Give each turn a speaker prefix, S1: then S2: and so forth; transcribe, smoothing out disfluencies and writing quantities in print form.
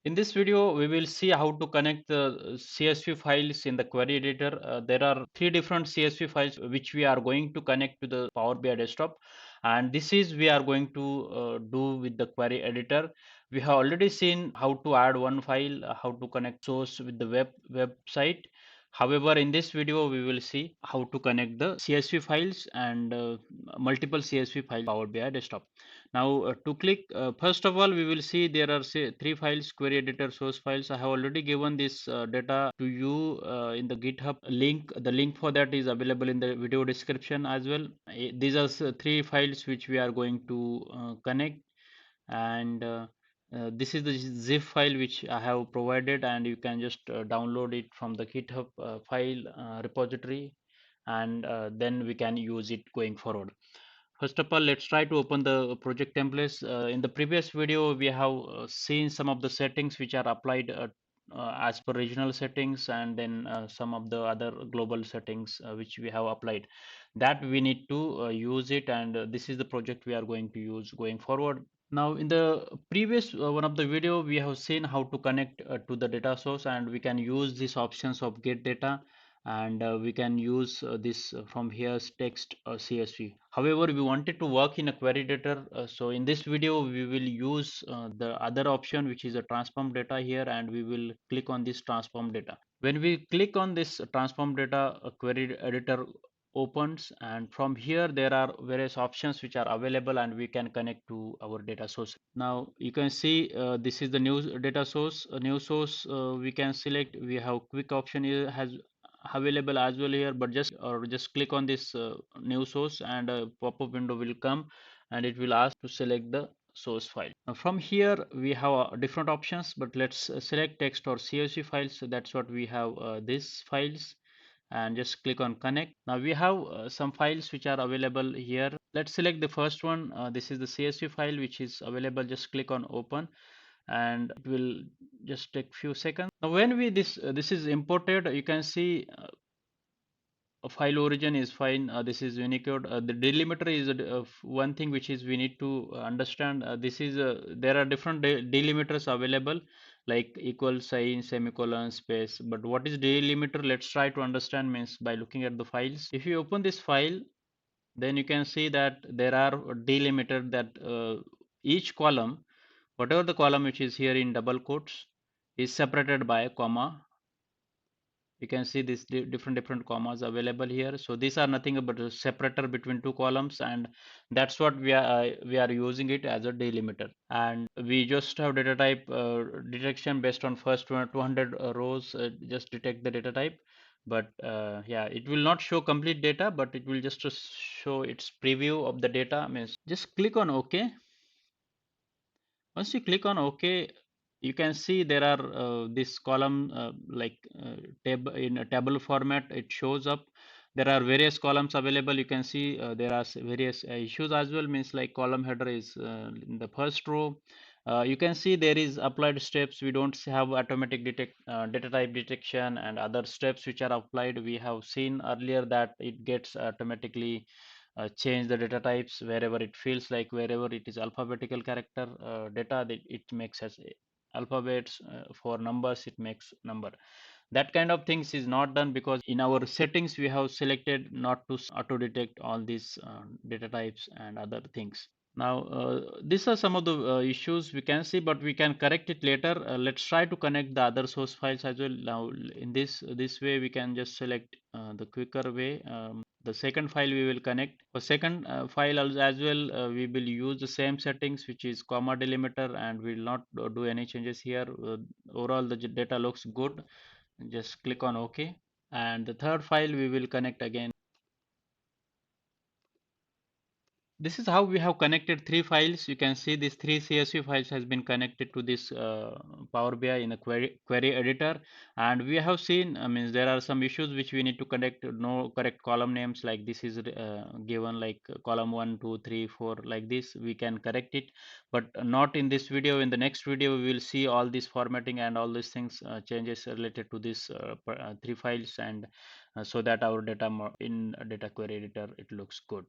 S1: In this video, we will see how to connect the CSV files in the query editor. There are three different CSV files which we are going to connect to the Power BI desktop, and this is we are going to do with the query editor. We have already seen how to add one file, how to connect source with the website. However, in this video, we will see how to connect the CSV files and multiple CSV files Power BI desktop. Now to click, first of all, we will see there are say three files: query editor, source files. I have already given this data to you in the GitHub link. The link for that is available in the video description as well. These are three files which we are going to connect, and this is the zip file which I have provided, and you can just download it from the GitHub file repository, and then we can use it going forward. First of all, let's try to open the project templates. In the previous video, we have seen some of the settings which are applied as per regional settings, and then some of the other global settings which we have applied. That we need to use it, and this is the project we are going to use going forward. Now, in the previous one of the video, we have seen how to connect to the data source, and we can use these options of get data, and we can use this from here's text CSV. However, we wanted to work in a query editor, so in this video we will use the other option, which is a transform data here, and we will click on this transform data. When we click on this transform data, a query editor opens, and from here there are various options which are available, and we can connect to our data source. Now you can see this is the new data source. A new source we can select. We have quick option here has available as well here, but just click on this new source, and a pop-up window will come, and it will ask to select the source file. Now from here we have different options, but let's select text or CSV files. So that's what we have, these files, and just click on connect. Now we have some files which are available here. Let's select the first one. This is the CSV file which is available. Just click on open, and it will just take few seconds. Now when we this is imported, you can see file origin is fine. This is Unicode. The delimiter is one thing which is we need to understand. This is there are different delimiters available, like equal sign, semicolon, space. But what is delimiter? Let's try to understand means by looking at the files. If you open this file, then you can see that there are delimiter that each column, whatever the column which is here in double quotes, is separated by a comma. You can see this different commas available here. So these are nothing but a separator between two columns, and that's what we are using it as a delimiter. And we just have data type detection based on first 200 rows, just detect the data type. But yeah, it will not show complete data, but it will just show its preview of the data. Means just click on OK. Once you click on OK, you can see there are this column, like tab in a table format. It shows up. There are various columns available. You can see there are various issues as well. Means like column header is in the first row. You can see there is applied steps. We don't have automatic data type detection and other steps which are applied. We have seen earlier that it gets automatically change the data types wherever it feels like. Wherever it is alphabetical character data, that it makes as alphabets. For numbers, it makes number. That kind of things is not done because in our settings we have selected not to auto detect all these data types and other things. Now these are some of the issues we can see, but we can correct it later. Let's try to connect the other source files as well. Now in this way we can just select the quicker way. The second file we will connect. For second file as well, we will use the same settings, which is comma delimiter, and we will not do any changes here. Overall the data looks good. Just click on OK. And the third file we will connect again. This is how we have connected three files. You can see these three CSV files has been connected to this Power BI in a query editor. And we have seen, I mean, there are some issues which we need to connect. No correct column names, like this is given like column 1, 2, 3, 4, like this. We can correct it, but not in this video. In the next video, we will see all this formatting and all these things, changes related to this three files, and so that our data in data query editor, it looks good.